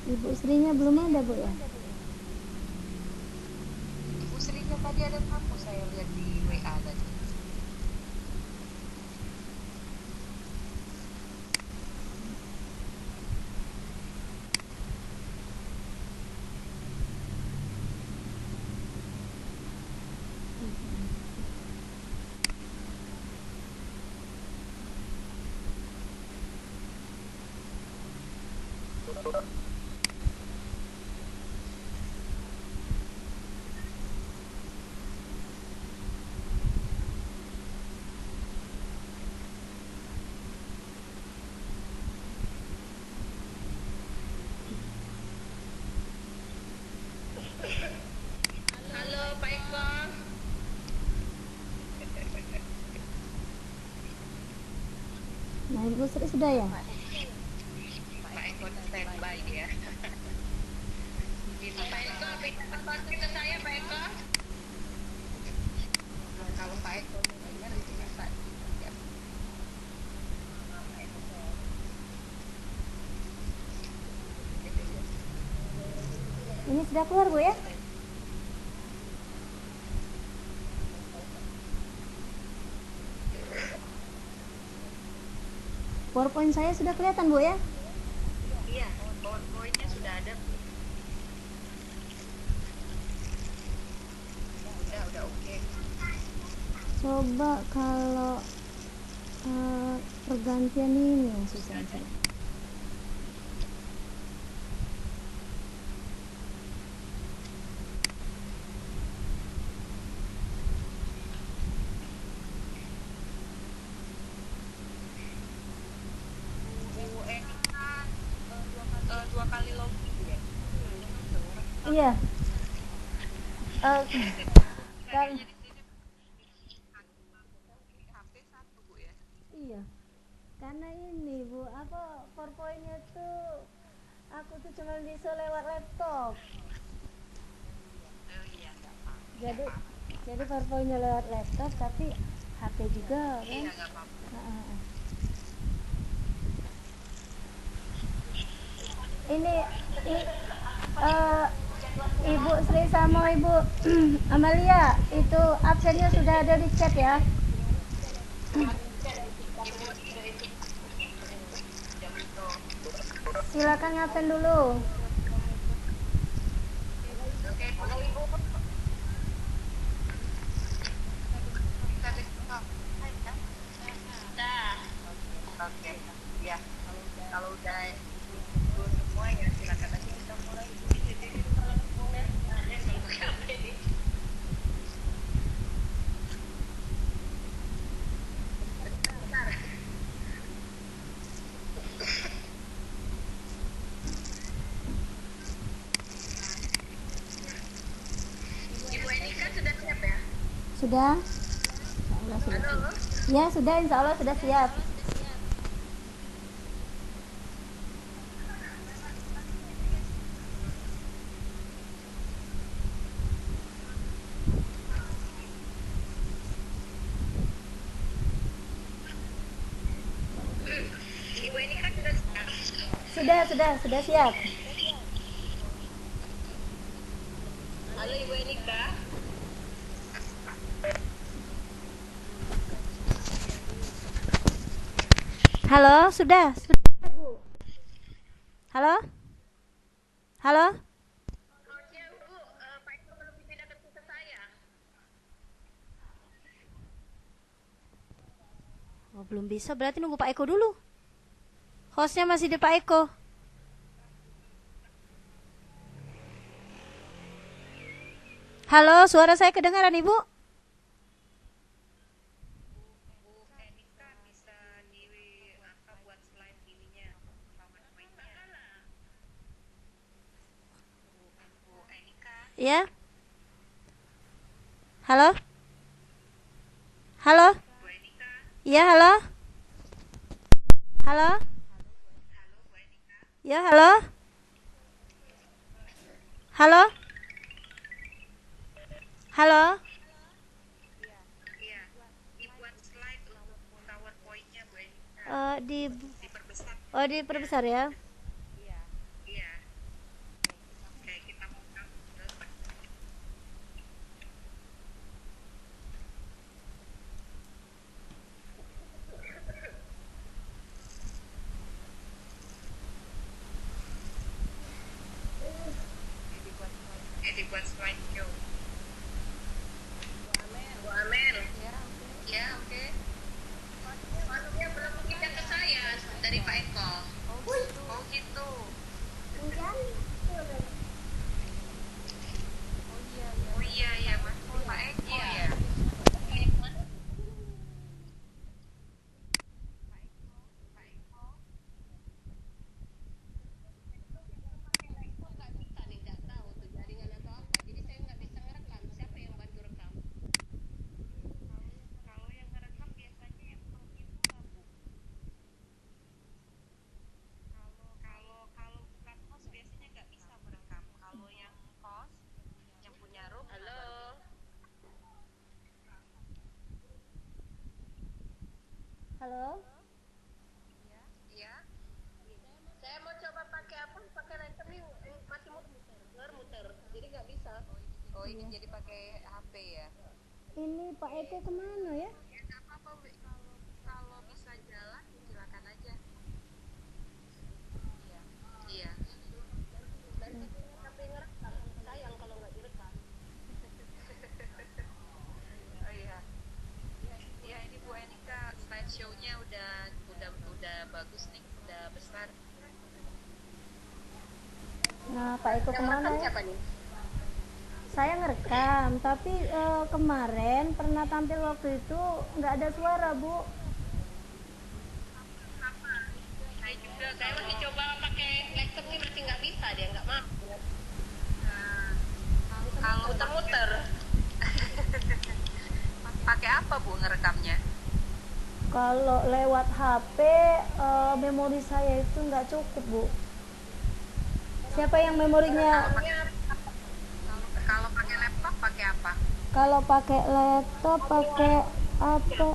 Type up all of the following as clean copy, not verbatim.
Ibu Srinya belum ada, Bu ya? Ibu Srinya tadi ada tamu, saya lihat di WA tadi. Halo Pak Eko. Nah, Ibu Sri sudah ya? Pak Eko standby dia. Ini Pak Eko bisa bantu ke saya Pak Eko. Kalau Pak Eko dengar itu bisa. Ya. Ini sudah keluar, Bu ya? PowerPoint saya sudah kelihatan, Bu ya? Iya, PowerPoint-nya sudah ada. Udah oke. Coba kalau pergantian ini yang susah. Bu Erika dua kali login ya. Iya. Eh, kan, Kayaknya di sini HP satu Bu ya. iya. Karena ini, Bu, apa PowerPoint-nya tuh aku tuh cuma bisa lewat laptop. Oh iya, nggak apa-apa. Jadi jadi PowerPoint-nya lewat laptop tapi HP juga kan. Iya, nggak apa-apa. Heeh. Ini eh, Ibu Sri sama Ibu Amalia itu absennya sudah ada di chat ya. Silakan absen dulu. Oke, kalau Ibu bisa desktop. Dah. Oke, ya. Kalau udah itu semua ya silakan nanti kita mulai. Bentar. Ibu Enika sudah siap ya? Sudah? Insya Allah sudah siap. Halo. Ya sudah, insya Allah sudah siap. Ibu Enika sudah siap. Sudah siap. Halo Ibu Enika. Halo, sudah. Halo? Halo? Harusnya Bu, Pak Eko belum dipindahkan ke saya. Oh, belum bisa, berarti nunggu Pak Eko dulu. Hostnya masih di Pak Eko. Halo, suara saya kedengaran Ibu? Bu Enika bisa di apa buat slide ininya PowerPoint-nya. Bu Enika. Ya? Halo? Halo? Bu Enika. Iya, halo? Halo? Halo Bu Enika. Ya, halo? Halo? Halo? Iya, dibuat slide untuk PowerPoint-nya Bu Enika. Eh, di Diperbesar. Oh, diperbesar ya? Iya. dari Pak Eko. Oh gitu. Oh iya iya Mas. Pak Eko ya. Kalau yang ngerekam biasanya yang ibu apa? Kalau kalau bukan host biasanya nggak bisa merekam. Kalau yang host yang punya room. Halo. Halo? Iya. Saya mau coba pakai apa? Pakai laptop ini masih muter-muter. Jadi nggak bisa. Oh ini Iya. jadi pakai HP ya. Ini Pak Eko kemana ya? Ya nggak apa-apa. Kalau bisa jalan silakan aja. Iya. Iya. Tapi ngerekam. Sayang kalau nggak direkam. Oh iya. Ya ini Bu Enika slideshow-nya udah bagus nih, udah besar. Nah, Pak Eko Yang kemana merekam ya? siapa nih? Saya ngerekam, tapi kemarin pernah tampil waktu itu nggak ada suara, Bu. Saya juga, saya masih coba pakai laptop nih masih nggak bisa, dia nggak mampu. Kalau muter-muter, pakai apa Bu ngerekamnya? Kalau lewat HP, memori saya itu nggak cukup, Bu. Siapa yang memorinya? Kalau pakai laptop pakai apa? Kalau pakai laptop, pakai apa?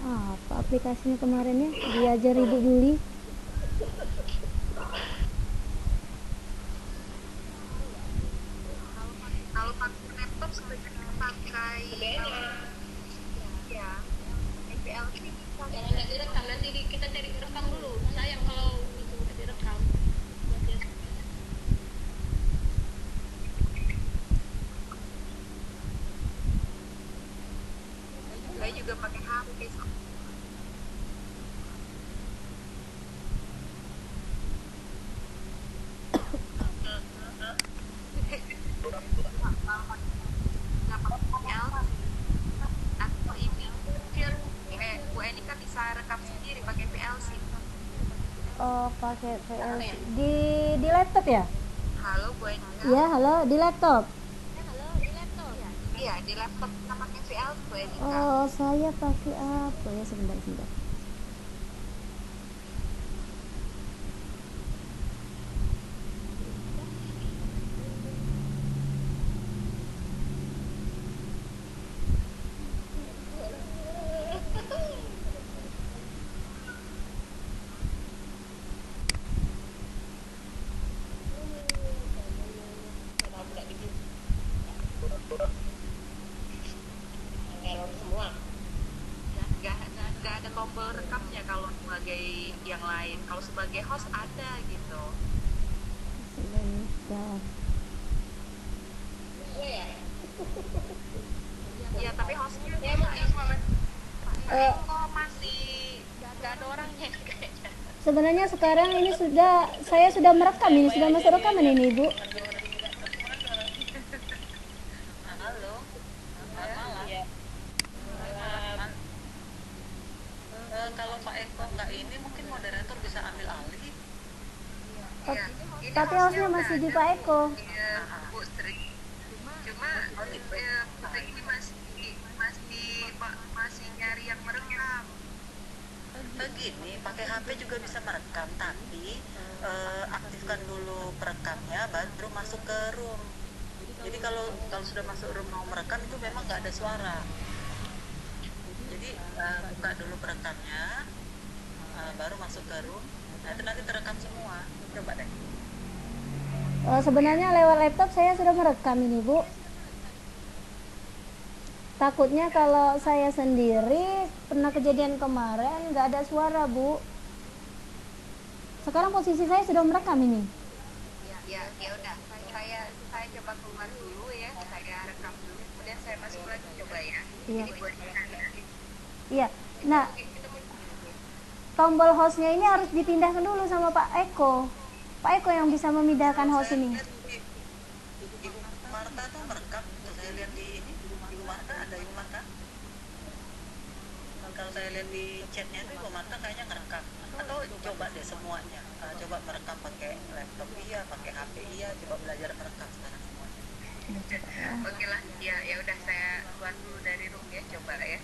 Apa aplikasinya kemarin ya? Diajar Ibu Juli. Kalau pakai laptop sebenarnya pakai ya VLC. Jangan nggak direkam, nanti kita cari rekam dulu. Sayang kalau itu nggak direkam. Saya juga pakai HP. Atau ini Bu Eni kan bisa rekam sendiri pakai VLC. Oh, pakai VLC. Di laptop ya? Halo Bu Eni. Iya, halo, di laptop. Iya di laptop kita pakai VLC Bu Eni. Oh, saya pakai apa ya? Sebentar. Nggak ada tombol rekamnya kalau sebagai yang lain. Kalau sebagai host ada gitu. Sebentar. Iya tapi hostnya kok masih nggak ada orangnya kayaknya. Sebenarnya sekarang ini saya sudah merekam ini, sudah masuk rekaman ini, Ibu. Halo. Malam. Ya. Kalau Pak Eko nggak ini mungkin moderator bisa ambil alih. Iya. Tapi hostnya masih di Pak Eko. Iya, Bu Sri. Cuma Putri ini masih nyari yang merekam. Begini, pakai HP juga bisa merekam, tapi aktifkan dulu perekamnya, baru masuk ke room. Jadi kalau sudah masuk room mau merekam itu memang nggak ada suara. Jadi buka dulu perekamnya, baru masuk ke room. Nah itu nanti terekam semua. Coba deh. Sebenarnya lewat laptop saya sudah merekam ini, Bu. Takutnya kalau saya sendiri, pernah kejadian kemarin nggak ada suara, Bu. Sekarang posisi saya sudah merekam ini. Ya udah. Saya coba keluar dulu ya. Saya rekam dulu. Kemudian saya masuk lagi coba ya. Iya. Jadi buat kita ya. Iya. Nah, tombol hostnya ini harus dipindahkan dulu sama Pak Eko. Pak Eko yang bisa memindahkan Kalau host saya ini. lihat Ibu Marta tuh merekam, saya lihat di ini Ibu Marta ada Ibu Marta. Kalau saya lihat di chatnya itu Ibu Marta kayaknya ngerekam. Atau coba deh semuanya, coba merekam pakai laptop iya, pakai HP iya, coba belajar merekam sekarang semuanya. Oke lah, ya ya udah saya buat dulu dari room ya, coba ya.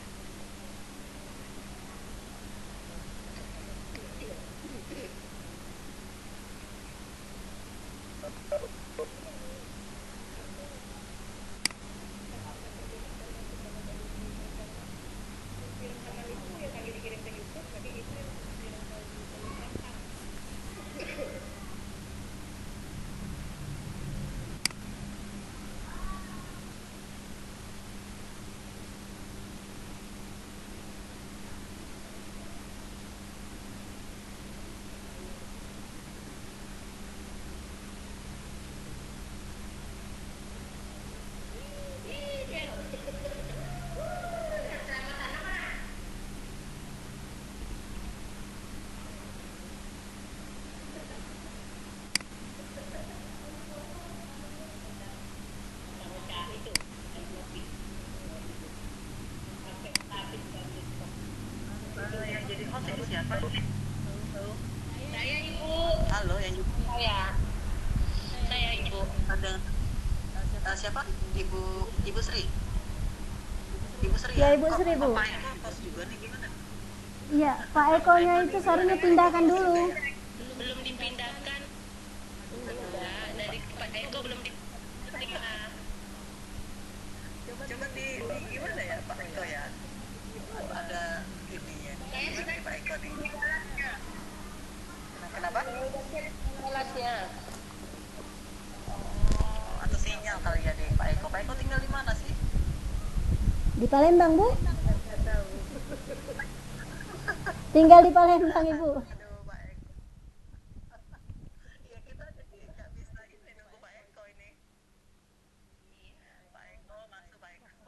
Yang jadi host ini siapa? Saya Ibu. Halo, yang juga Saya Ibu. ada siapa? Ibu Sri. Ibu Sri Ya, Ibu Sri, Bu. Pak Eko host juga nih gimana? Iya, Pak Eko-nya itu seharusnya pindahkan dulu. Belum dipindahkan. Enggak, dari Pak Eko belum dipindah. Coba di gimana ya Pak Eko ya? Ada ininya. Gimana nih Pak Eko nih? Kenapa? Kelasnya. Atau sinyal kali ya deh Pak Eko. Pak Eko tinggal di mana sih? Di Palembang, Bu? Tinggal di Palembang, Ibu. Aduh Pak Eko. Ya kita jadi nggak bisa ini nunggu Pak Eko ini. Pak Eko masuk Pak Eko.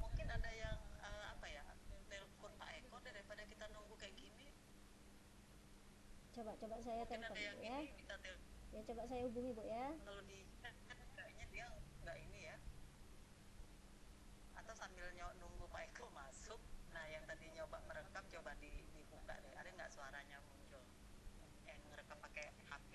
Mungkin ada yang apa ya? Telepon Pak Eko daripada kita nunggu kayak gini. Coba saya Mungkin telepon, ada yang Bu, ya. ini bisa telepon. Ya, coba saya hubungi, Bu, ya. Kalau di chat kan kayaknya dia nggak ini ya. Atau sambil nunggu Pak Eko masuk. Nah yang tadi nyoba merekam coba dibuka deh. Ada nggak suaranya muncul? Yang ngerekam pakai HP.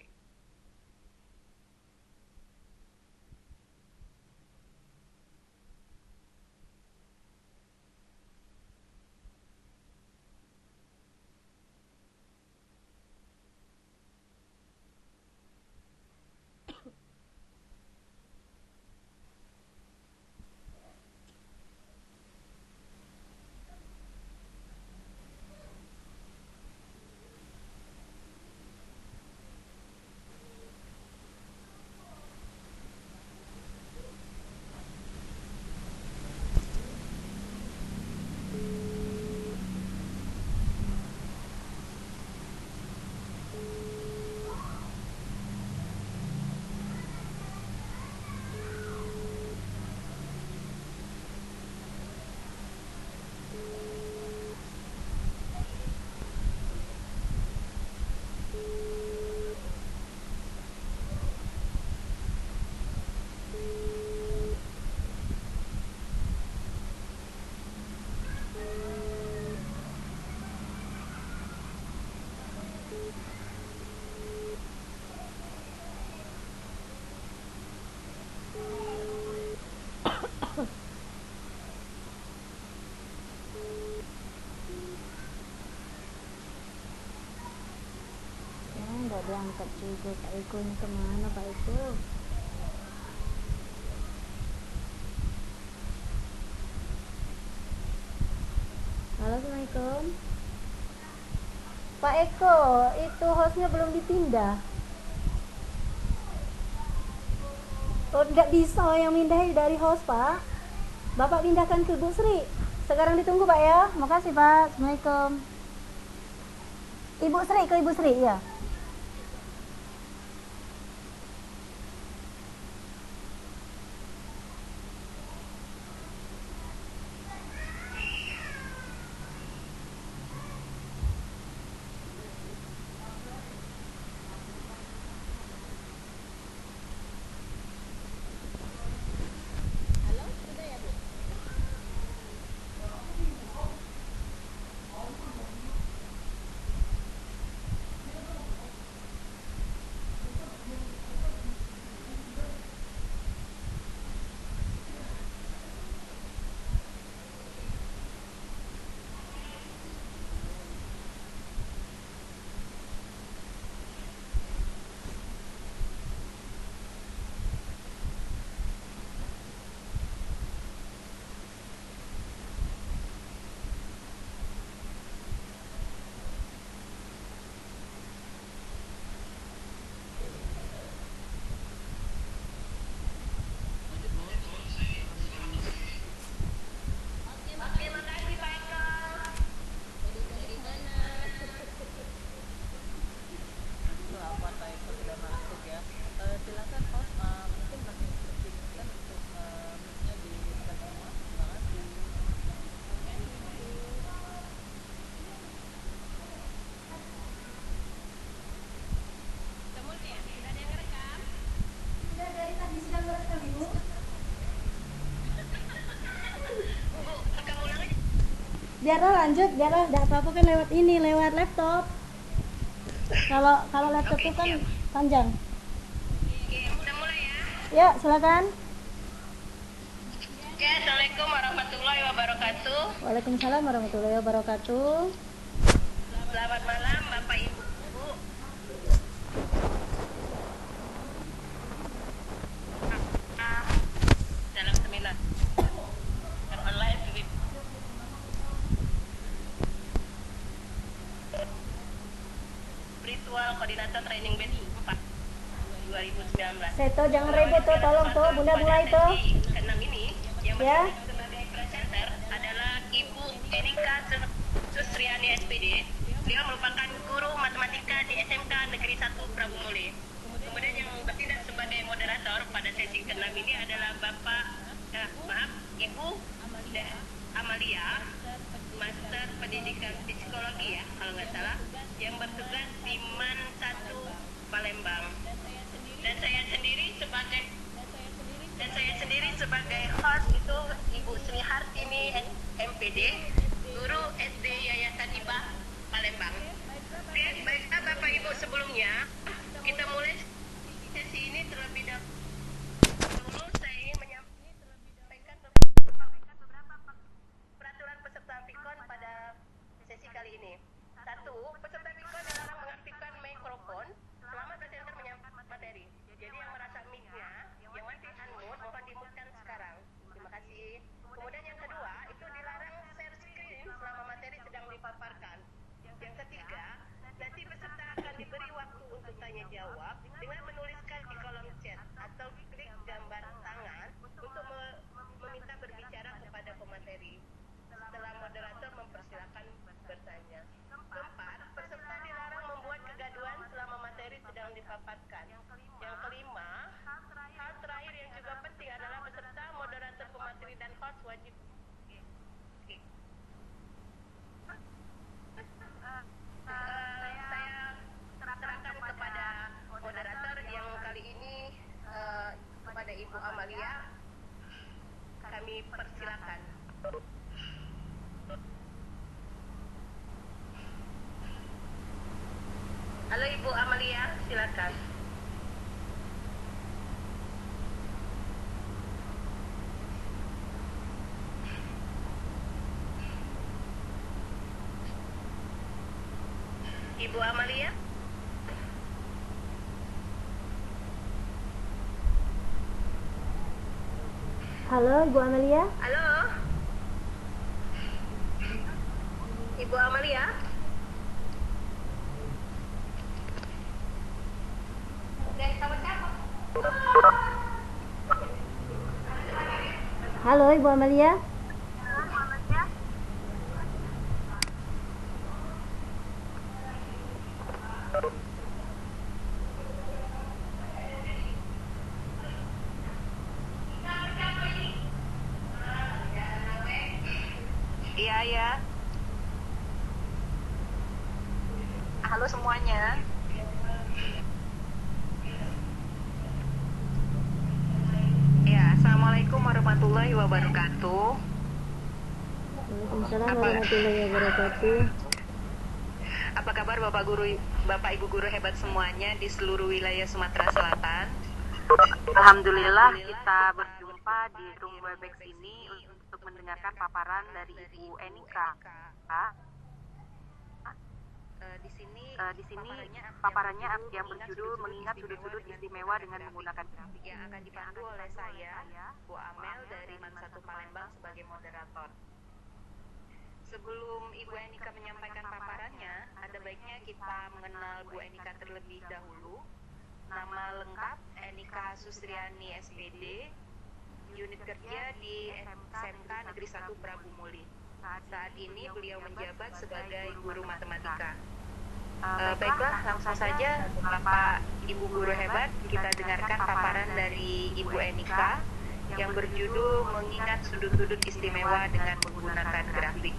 Nggak diangkat juga Pak Eko, ini kemana Pak Eko? Halo, Assalamualaikum. Pak Eko, itu hostnya belum dipindah. Oh, tidak bisa yang mindahi dari host, Pak. Bapak pindahkan ke Bu Sri. Sekarang ditunggu, Pak ya. Makasih, Pak. Assalamualaikum. Ibu Sri, ke Ibu Sri, ya. Oke, makasih Pak Eko. Apa saya sudah masuk ya. Silakan host, mungkin masih memungkinkan untuk mic-nya ditekan semua. Terima kasih. Semua ya, sudah ada yang ngerekam? Sudah dari tadi sedang merekam, Ibu. Bu, rekam ulang aja. Biarlah lanjut, biarlah enggak apa-apa kan lewat ini, lewat laptop. Kalau laptop Oke, itu kan siap. panjang. Oke, udah mulai ya. Ya, silakan. Oke, Assalamualaikum warahmatullahi wabarakatuh. Waalaikumsalam warahmatullahi wabarakatuh. Selamat malam Bapak Ibu. Dalam seminar dan online Spiritual Koordinator Training Batch 4 2019. Seto jangan ribut tuh, tolong tuh, Bunda mulai tuh. Keenam ini yang Ya. sebagai presenter adalah Ibu Erika Susriani SPD. Beliau merupakan guru matematika di SMK Negeri 1 Prabu Muli. Kemudian yang bertindak sebagai moderator pada sesi keenam ini adalah Ibu Amalia, Master Pendidikan Psikologi ya kalau nggak salah, yang bertugas di MAN 1 Palembang. Dan saya sendiri sebagai host itu Ibu Sri Hartini MPD, guru SD Yayasan IPA Palembang. Oke, baiklah Bapak Ibu, sebelumnya kita mulai sesi ini terlebih dahulu saya ingin menyampaikan beberapa peraturan peserta Pikon pada sesi kali ini. 1. Peserta Pikon dilarang mengaktifkan mikrofon selama presenter menyampaikan materi. Jadi yang merasa mic-nya yang masih unmute mohon dimutkan sekarang. Terima kasih. Kemudian yang kedua, itu dilarang share screen selama materi sedang dipaparkan. Yang ketiga, nanti peserta akan diberi waktu untuk tanya jawab dengan menuliskan di kolom chat atau klik gambar tangan untuk meminta berbicara kepada pemateri. Setelah moderator mempersilakan bertanya. Keempat, peserta dilarang membuat kegaduhan selama materi sedang dipaparkan. Yang kelima, hal terakhir yang juga penting adalah peserta, moderator, pemateri, dan host wajib saya serahkan kepada moderator yang kali ini kepada Ibu Amalia. Kami persilakan. Halo Ibu Amalia, silakan. Ibu Amalia? Halo, Ibu Amalia. Halo? Ibu Amalia? Dari sama siapa? Halo Ibu Amalia. Iya, ya. Halo semuanya. Ya, Assalamualaikum warahmatullahi wabarakatuh. Waalaikumsalam warahmatullahi wabarakatuh. Apa kabar Bapak Ibu guru hebat semuanya di seluruh wilayah Sumatera Selatan? Alhamdulillah kita berjumpa di room Webex ini untuk mendengarkan paparan dari Ibu Enika. Di sini paparannya yang berjudul mengingat sudut-sudut istimewa dengan menggunakan Yang akan dipandu oleh saya, Bu Amel dari Man 1 Palembang sebagai moderator. Sebelum Ibu Enika menyampaikan paparannya, ada baiknya kita mengenal Bu Enika terlebih dahulu. Nama lengkap Enika Sustriani SPD, unit kerja di SMK Negeri 1 Prabu Muli. Saat ini beliau menjabat sebagai guru matematika. Baiklah, langsung saja Bapak Ibu guru hebat, kita dengarkan paparan dari Ibu Enika yang berjudul mengingat sudut-sudut istimewa dengan menggunakan grafik.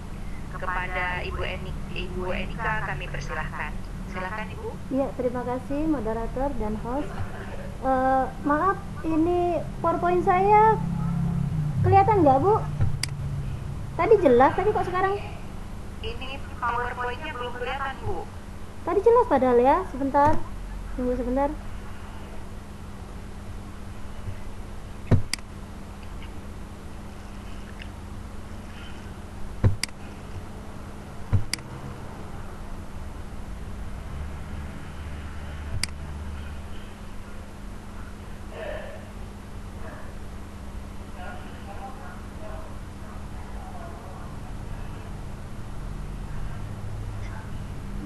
Kepada Ibu Enika kami persilahkan. Silakan Ibu. Ya, terima kasih moderator dan host. Maaf, ini PowerPoint saya kelihatan nggak Bu? Tadi jelas, tadi kok sekarang? Ini PowerPoint-nya belum kelihatan Bu. Tadi jelas padahal ya, sebentar. Tunggu sebentar.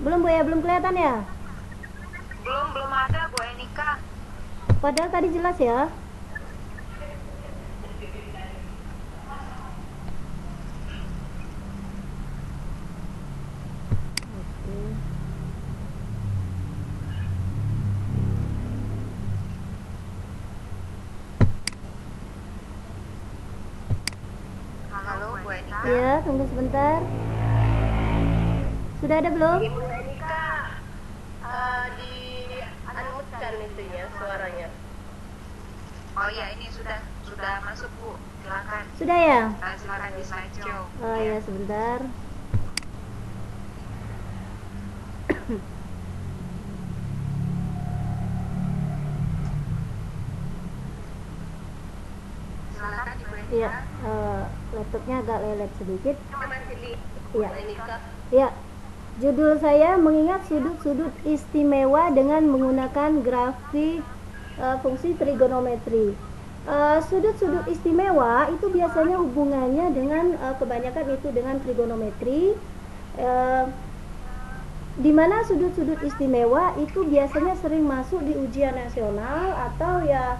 Belum Bu ya, belum kelihatan ya? Belum ada Bu Enika. Padahal tadi jelas ya. Oke. Halo Bu Enika. Ya, tunggu sebentar. Sudah ada belum? Ibu Enika di unmute-kan itunya suaranya. Oh iya, ini sudah masuk Bu. Silakan. Sudah ya? Silakan di slideshow. Oh ya, sebentar. Silakan Ibu Enika. Iya, laptopnya agak lelet sedikit. Masih di Iya. Bu Enika. Ya, judul saya mengingat sudut-sudut istimewa dengan menggunakan grafik fungsi trigonometri. Sudut-sudut istimewa itu biasanya hubungannya dengan kebanyakan itu dengan trigonometri, di mana sudut-sudut istimewa itu biasanya sering masuk di ujian nasional atau ya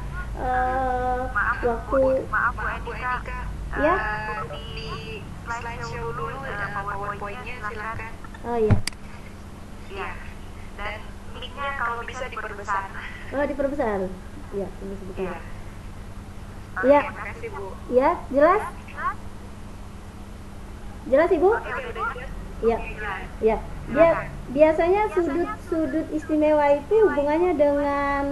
waktu Maaf Bu Enika. ya. Di slideshow dulu PowerPoint-nya silakan. Oh ya, Iya. Dan mic-nya kalau bisa diperbesar. oh diperbesar. Ya, tunggu sebentar. Iya. Iya. Terima kasih Bu. Ya, jelas? Jelas Ibu? Oke, udah jelas. Ya, ya. Biasanya sudut-sudut istimewa itu hubungannya dengan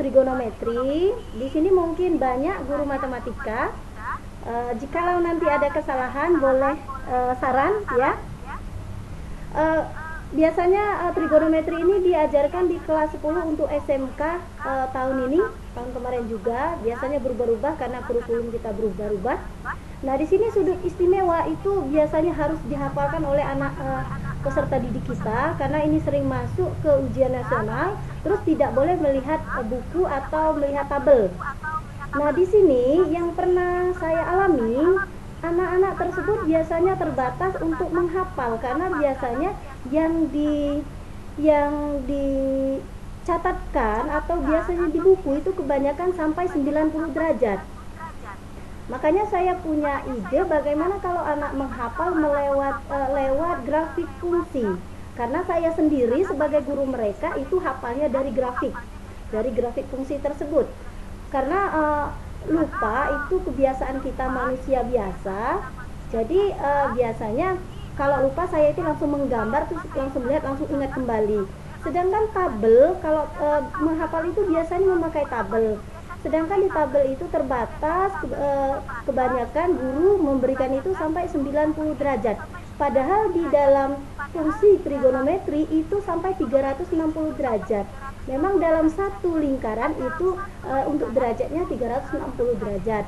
trigonometri. Di sini mungkin banyak guru matematika. Jikalau nanti ada kesalahan boleh saran ya. Biasanya trigonometri ini diajarkan di kelas 10 untuk SMK tahun ini, tahun kemarin juga. Biasanya berubah-ubah karena kurikulum kita berubah-ubah. Nah, di sini sudut istimewa itu biasanya harus dihafalkan oleh anak peserta didik kita karena ini sering masuk ke ujian nasional, terus tidak boleh melihat buku atau melihat tabel. Nah, di sini yang pernah saya alami, anak-anak tersebut biasanya terbatas untuk menghafal karena biasanya yang dicatatkan atau biasanya di buku itu kebanyakan sampai 90 derajat. Makanya saya punya ide bagaimana kalau anak menghafal lewat grafik fungsi. Karena saya sendiri sebagai guru mereka itu hafalnya dari grafik fungsi tersebut. Karena lupa itu kebiasaan kita manusia biasa. Jadi biasanya kalau lupa saya itu langsung menggambar, terus langsung lihat, langsung ingat kembali. Sedangkan tabel, kalau menghafal itu biasanya memakai tabel. Sedangkan di tabel itu terbatas, kebanyakan guru memberikan itu sampai 90 derajat. Padahal di dalam fungsi trigonometri itu sampai 360 derajat. Memang dalam satu lingkaran itu untuk derajatnya 360 derajat.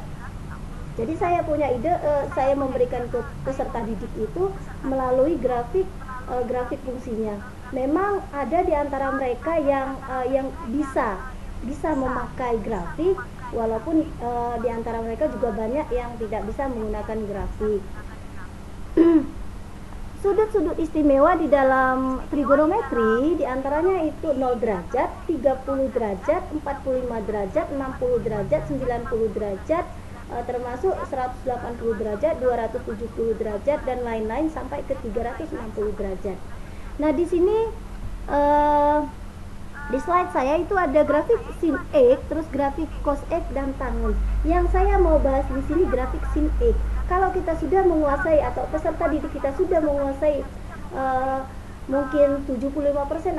Jadi saya punya ide, saya memberikan ke peserta didik itu melalui grafik fungsinya. Memang ada di antara mereka yang bisa memakai grafik, walaupun di antara mereka juga banyak yang tidak bisa menggunakan grafik. Sudut-sudut istimewa di dalam trigonometri diantaranya itu 0 derajat, 30 derajat, 45 derajat, 60 derajat, 90 derajat, termasuk 180 derajat, 270 derajat, dan lain-lain sampai ke 360 derajat. Nah, di sini di slide saya itu ada grafik sin X, terus grafik cos X dan tangen. Yang saya mau bahas di sini grafik sin X. Kalau kita sudah menguasai atau peserta didik kita sudah menguasai mungkin 75%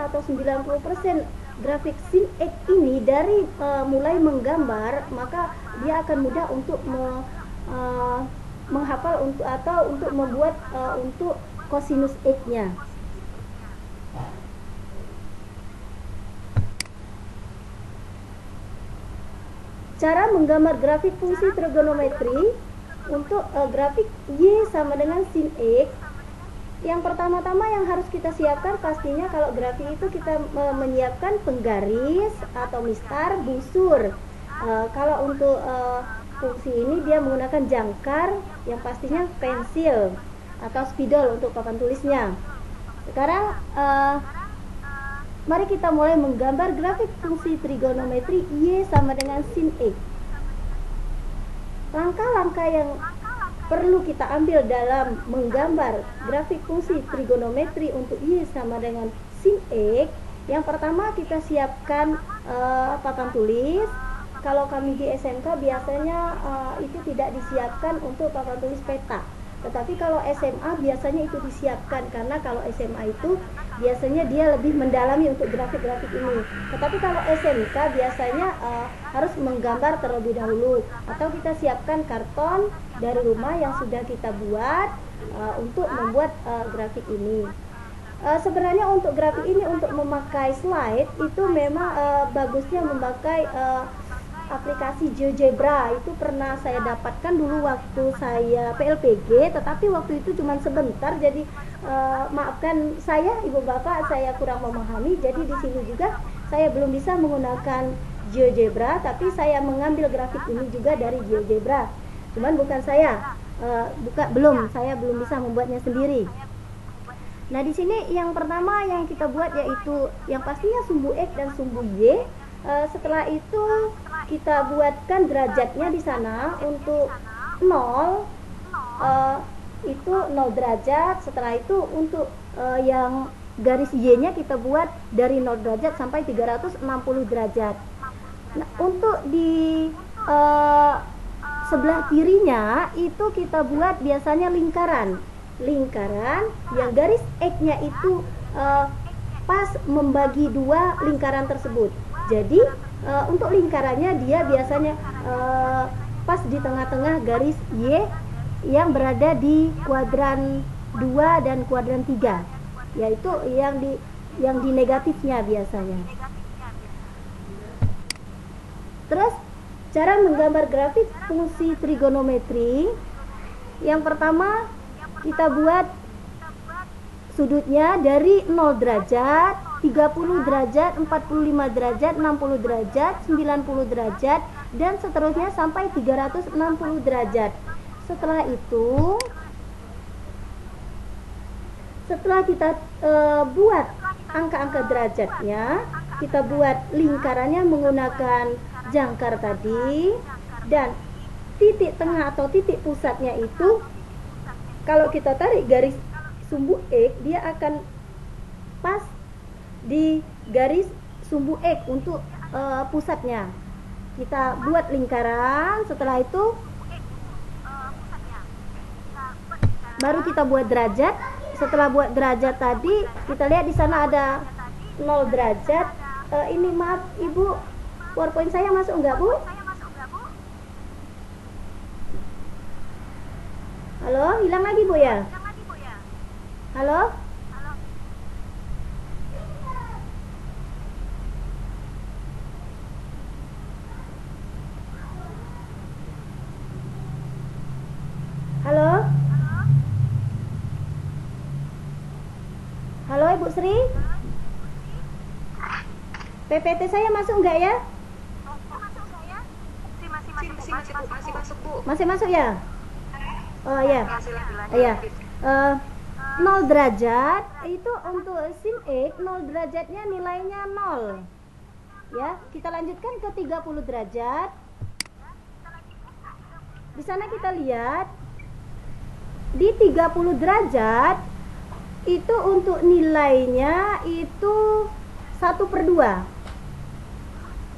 atau 90% grafik sin X ini dari mulai menggambar, maka dia akan mudah untuk menghafal untuk membuat untuk kosinus X-nya. Cara menggambar grafik fungsi trigonometri untuk grafik Y sama dengan sin X. Yang pertama-tama yang harus kita siapkan pastinya kalau grafik itu kita menyiapkan penggaris atau mistar, busur. Kalau untuk fungsi ini dia menggunakan jangkar, yang pastinya pensil atau spidol untuk papan tulisnya. Sekarang mari kita mulai menggambar grafik fungsi trigonometri Y sama dengan sin X. Langkah-langkah yang perlu kita ambil dalam menggambar grafik fungsi trigonometri untuk Y sama dengan sin X. Yang pertama kita siapkan papan tulis. Kalau kami di SMK biasanya itu tidak disiapkan untuk papan tulis peta. Tetapi kalau SMA biasanya itu disiapkan, karena kalau SMA itu biasanya dia lebih mendalami untuk grafik-grafik ini. Tetapi kalau SMK biasanya harus menggambar terlebih dahulu, atau kita siapkan karton dari rumah yang sudah kita buat untuk membuat grafik ini. Sebenarnya untuk grafik ini, untuk memakai slide itu memang bagusnya memakai aplikasi GeoGebra. Itu pernah saya dapatkan dulu waktu saya PLPG, tetapi waktu itu cuma sebentar, jadi maafkan saya ibu bapak, saya kurang memahami. Jadi di sini juga saya belum bisa menggunakan GeoGebra, tapi saya mengambil grafik ini juga dari GeoGebra. Cuman bukan saya saya belum bisa membuatnya sendiri. Nah, di sini yang pertama yang kita buat yaitu yang pastinya sumbu X dan sumbu Y. Setelah itu kita buatkan derajatnya di sana. Untuk 0 itu 0 derajat. Setelah itu untuk yang garis Y-nya kita buat dari 0 derajat sampai 360 derajat. Nah, untuk di sebelah kirinya itu kita buat biasanya lingkaran yang garis X-nya itu pas membagi dua lingkaran tersebut. Jadi untuk lingkarannya dia biasanya pas di tengah-tengah garis Y yang berada di kuadran 2 dan kuadran 3, yaitu yang di negatifnya biasanya. Terus cara menggambar grafik fungsi trigonometri, yang pertama kita buat sudutnya dari 0 derajat, 30 derajat, 45 derajat, 60 derajat, 90 derajat, dan seterusnya sampai 360 derajat. Setelah itu, setelah kita buat angka-angka derajatnya, kita buat lingkarannya menggunakan jangkar tadi, dan titik tengah atau titik pusatnya itu, kalau kita tarik garis sumbu X, dia akan pas di garis sumbu X untuk pusatnya. Kita buat lingkaran, setelah itu baru kita buat derajat. Setelah buat derajat tadi, kita lihat di sana ada 0 derajat. Ini maaf Ibu, PowerPoint saya masuk enggak Bu? Halo, hilang lagi Bu ya? Halo? Halo? Halo Ibu Sri? PPT saya masuk enggak ya? Masih masuk Bu. Masih masuk ya? Oh ya. Masih lanjut. Iya. 0 derajat itu untuk sin X, 0 derajatnya nilainya 0. Ya, kita lanjutkan ke 30 derajat. Di sana kita lihat di 30 derajat itu untuk nilainya itu 1/2.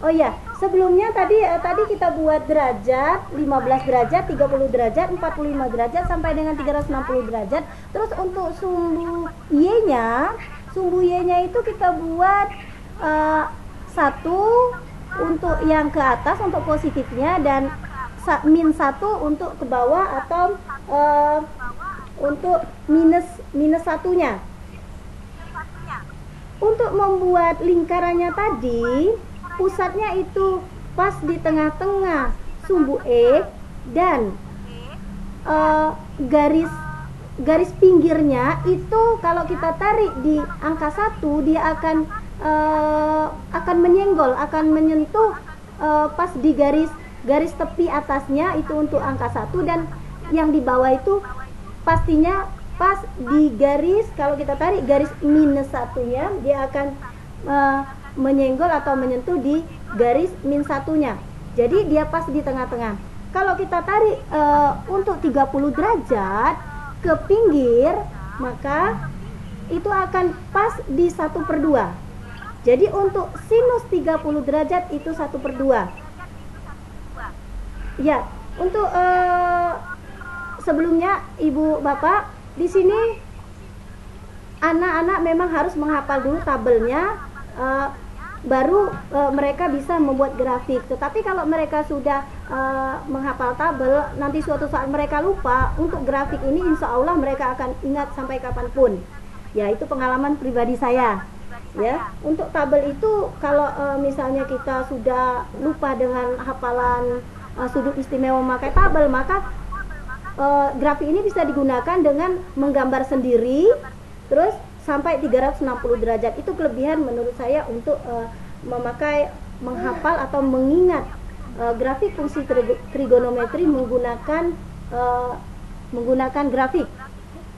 Oh ya, sebelumnya tadi kita buat derajat 15 derajat, 30 derajat, 45 derajat sampai dengan 360 derajat. Terus untuk sumbu Y-nya itu kita buat 1 untuk yang ke atas untuk positifnya dan -1 untuk ke bawah atau untuk minus satunya. Untuk membuat lingkarannya tadi, pusatnya itu pas di tengah-tengah sumbu X dan garis pinggirnya itu kalau kita tarik di angka 1, dia akan menyenggol, akan menyentuh pas di garis tepi atasnya itu untuk angka 1, dan yang di bawah itu pastinya pas di garis, kalau kita tarik garis -1-nya, dia akan menyenggol atau menyentuh di garis -1-nya. Jadi dia pas di tengah-tengah. Kalau kita tarik untuk 30 derajat ke pinggir, maka itu akan pas di 1/2. Jadi untuk sinus 30 derajat itu 1/2. Ya, untuk sebelumnya Ibu Bapak, di sini anak-anak memang harus menghafal dulu tabelnya, baru mereka bisa membuat grafik. Tetapi kalau mereka sudah menghafal tabel, nanti suatu saat mereka lupa, untuk grafik ini insya Allah mereka akan ingat sampai kapanpun. Ya, itu pengalaman pribadi saya. Ya, untuk tabel itu kalau misalnya kita sudah lupa dengan hafalan sudut istimewa memakai tabel, maka grafik ini bisa digunakan dengan menggambar sendiri terus sampai 360 derajat. Itu kelebihan menurut saya untuk menghafal atau mengingat grafik fungsi trigonometri menggunakan grafik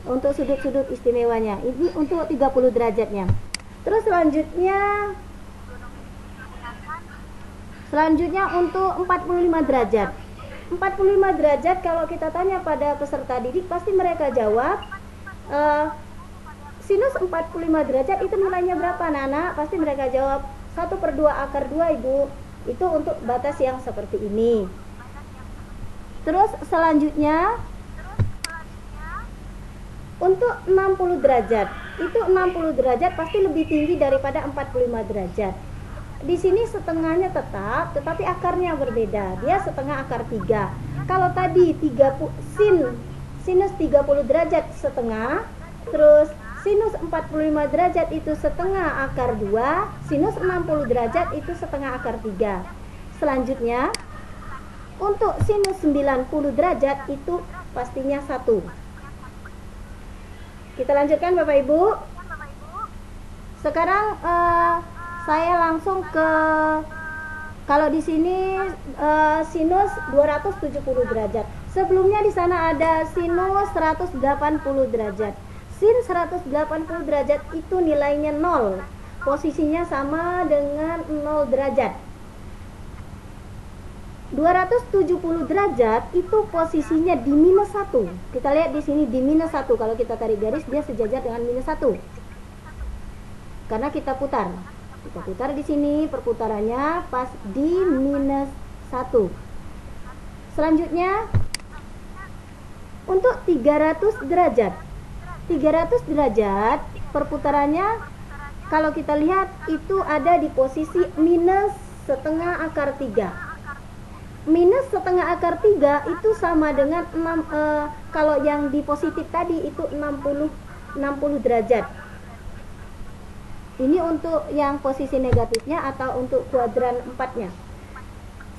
untuk sudut-sudut istimewanya. Ini untuk 30 derajatnya. Terus selanjutnya untuk 45 derajat. 45 derajat kalau kita tanya pada peserta didik, pasti mereka jawab sinus 45 derajat itu nilainya berapa anak-anak? Pasti mereka jawab 1/2 akar 2 Ibu. Itu untuk batas yang seperti ini. Terus selanjutnya untuk 60 derajat. Itu 60 derajat pasti lebih tinggi daripada 45 derajat. Di sini setengahnya tetap, tetapi akarnya berbeda. Dia setengah akar 3. Kalau tadi sinus 30 derajat setengah, terus sinus 45 derajat itu setengah akar 2, sinus 60 derajat itu setengah akar 3. Selanjutnya, untuk sinus 90 derajat itu pastinya 1. Kita lanjutkan Bapak Ibu. Sekarang saya langsung ke, kalau di sini sinus 270 derajat. Sebelumnya di sana ada sinus 180 derajat. Sin 180 derajat itu nilainya 0. Posisinya sama dengan 0 derajat. 270 derajat itu posisinya di minus 1. Kita lihat di sini di minus 1. Kalau kita tarik garis dia sejajar dengan minus 1. Karena kita putar. Kita putar di sini, perputarannya pas di minus 1. Selanjutnya untuk 300 derajat. 300 derajat perputarannya kalau kita lihat itu ada di posisi minus setengah akar 3. Minus setengah akar 3 itu sama dengan 6, kalau yang di positif tadi itu 60 derajat. Ini untuk yang posisi negatifnya atau untuk kuadran 4-nya.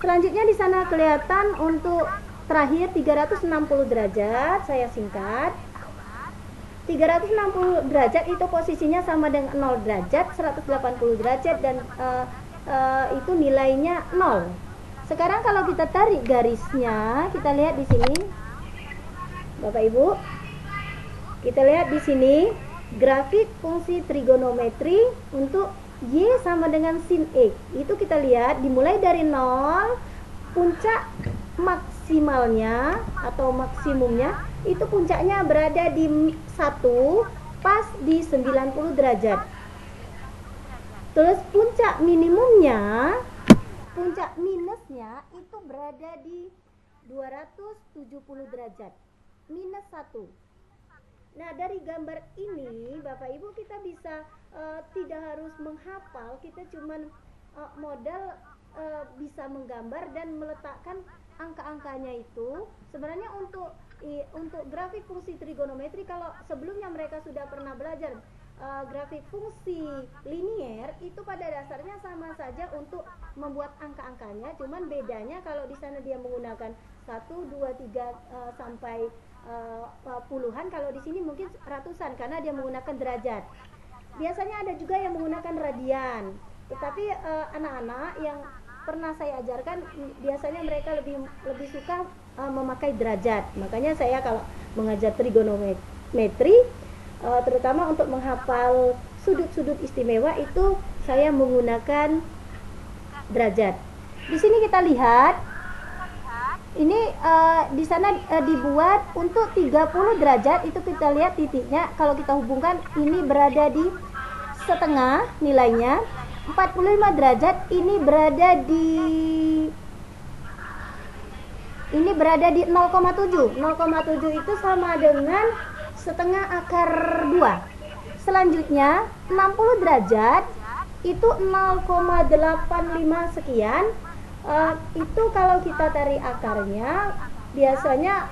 Selanjutnya di sana kelihatan untuk terakhir 360 derajat, saya singkat. 360 derajat itu posisinya sama dengan 0 derajat, 180 derajat dan itu nilainya 0. Sekarang kalau kita tarik garisnya, kita lihat di sini, Bapak Ibu, kita lihat di sini grafik fungsi trigonometri untuk Y sama dengan sin X. Itu kita lihat dimulai dari 0, puncak maksimalnya atau maksimumnya itu puncaknya berada di 1 pas di 90 derajat. Terus puncak minimumnya, puncak minusnya itu berada di 270 derajat minus 1. Nah dari gambar ini Bapak Ibu kita bisa tidak harus menghafal, kita cuman modal bisa menggambar dan meletakkan angka-angkanya itu. Sebenarnya untuk grafik fungsi trigonometri, kalau sebelumnya mereka sudah pernah belajar grafik fungsi linier, itu pada dasarnya sama saja untuk membuat angka-angkanya, cuman bedanya kalau di sana dia menggunakan 1, 2, 3 sampai puluhan, kalau di sini mungkin ratusan karena dia menggunakan derajat. Biasanya ada juga yang menggunakan radian, tetapi anak-anak yang pernah saya ajarkan biasanya mereka lebih suka memakai derajat. Makanya saya kalau mengajar trigonometri terutama untuk menghafal sudut-sudut istimewa itu saya menggunakan derajat. Di sini kita lihat ini di sana dibuat untuk 30 derajat, itu kita lihat titiknya kalau kita hubungkan ini berada di setengah nilainya. 45 derajat ini berada di 0,7. 0,7 itu sama dengan setengah akar 2. Selanjutnya 60 derajat itu 0,85 sekian. Itu kalau kita tarik akarnya biasanya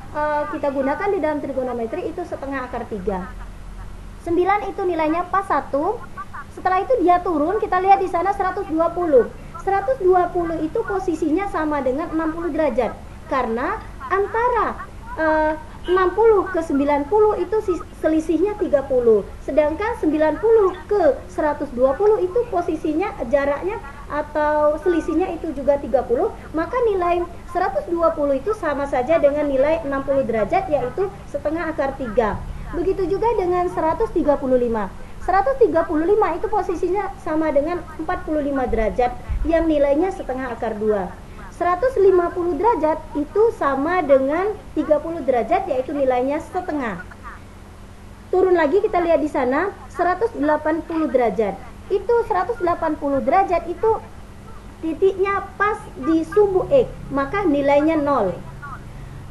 kita gunakan di dalam trigonometri itu setengah akar 3. 9 itu nilainya pas 1. Setelah itu dia turun, kita lihat di sana 120. 120 itu posisinya sama dengan 60 derajat karena antara 60 ke 90 itu selisihnya 30, sedangkan 90 ke 120 itu posisinya jaraknya atau selisihnya itu juga 30, maka nilai 120 itu sama saja dengan nilai 60 derajat yaitu setengah akar 3. Begitu juga dengan 135. 135 itu posisinya sama dengan 45 derajat yang nilainya setengah akar 2. 150 derajat itu sama dengan 30 derajat yaitu nilainya setengah. Turun lagi kita lihat di sana 180 derajat. Itu 180 derajat itu titiknya pas di sumbu X, maka nilainya 0.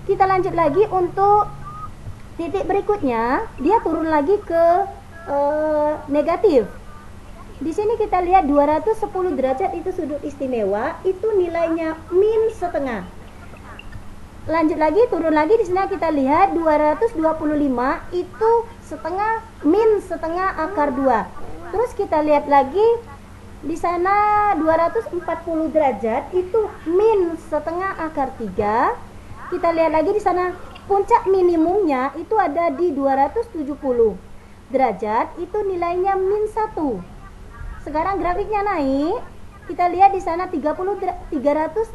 Kita lanjut lagi untuk titik berikutnya, dia turun lagi ke negatif. Di sini kita lihat 210 derajat itu sudut istimewa, itu nilainya min setengah. Lanjut lagi, turun lagi, di sini kita lihat 225 itu setengah min setengah akar 2. Terus kita lihat lagi di sana 240 derajat itu min setengah akar 3. Kita lihat lagi di sana puncak minimumnya itu ada di 270 derajat, itu nilainya min 1. Sekarang grafiknya naik, kita lihat di sana 300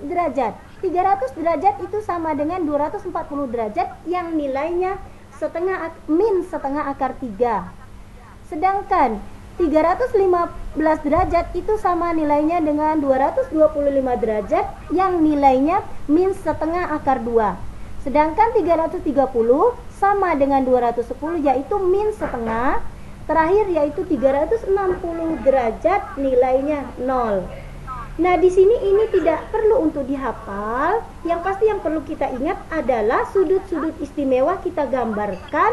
derajat. 300 derajat itu sama dengan 240 derajat yang nilainya min setengah akar 3. Sedangkan 315 derajat itu sama nilainya dengan 225 derajat yang nilainya min setengah akar 2. Sedangkan 330 sama dengan 210 yaitu min setengah. Terakhir yaitu 360 derajat nilainya 0. Nah, di sini ini tidak perlu untuk dihafal. Yang pasti yang perlu kita ingat adalah sudut-sudut istimewa kita gambarkan.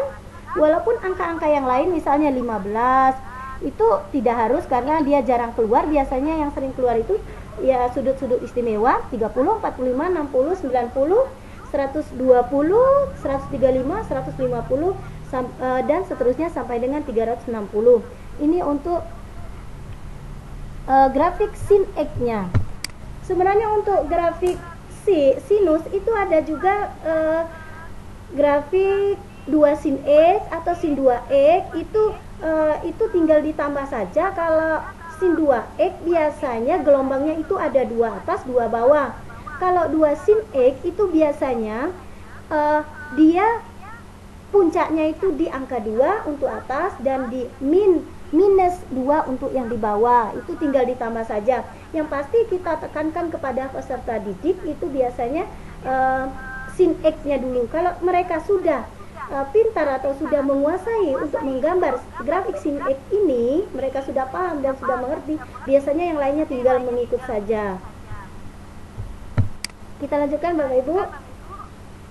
Walaupun angka-angka yang lain misalnya 15 itu tidak harus karena dia jarang keluar. Biasanya yang sering keluar itu ya sudut-sudut istimewa 30, 45, 60, 90, 120, 135, 150 dan seterusnya sampai dengan 360. Ini untuk grafik sin X-nya. Sebenarnya untuk grafik sinus itu ada juga grafik 2 sin X atau sin 2X itu tinggal ditambah saja. Kalau sin 2X biasanya gelombangnya itu ada 2 atas 2 bawah. Kalau 2 sin X itu biasanya dia puncaknya itu di angka 2 untuk atas dan di minus 2 untuk yang di bawah. Itu tinggal ditambah saja. Yang pasti kita tekankan kepada peserta didik itu biasanya sin X-nya dulu. Kalau mereka sudah pintar atau sudah menguasai untuk menggambar grafik sin X ini, mereka sudah paham dan sudah mengerti, biasanya yang lainnya tinggal mengikut saja. Kita lanjutkan Bapak Ibu.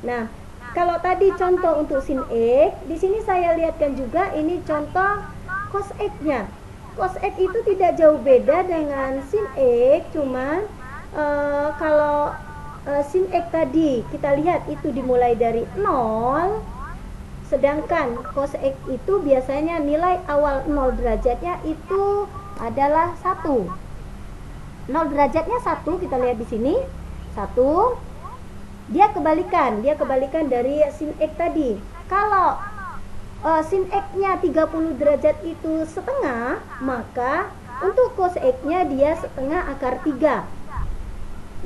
Nah, kalau tadi contoh untuk sin X, di sini saya lihatkan juga ini contoh cos X-nya. Cos X itu tidak jauh beda dengan sin X, cuman kalau sin X tadi kita lihat itu dimulai dari 0. Sedangkan cos X itu biasanya nilai awal 0 derajatnya itu adalah 1. 0 derajatnya 1, kita lihat di sini. 1. Dia kebalikan dari sin X tadi. Kalau sin X-nya 30 derajat itu setengah, maka untuk cos X-nya dia setengah akar 3.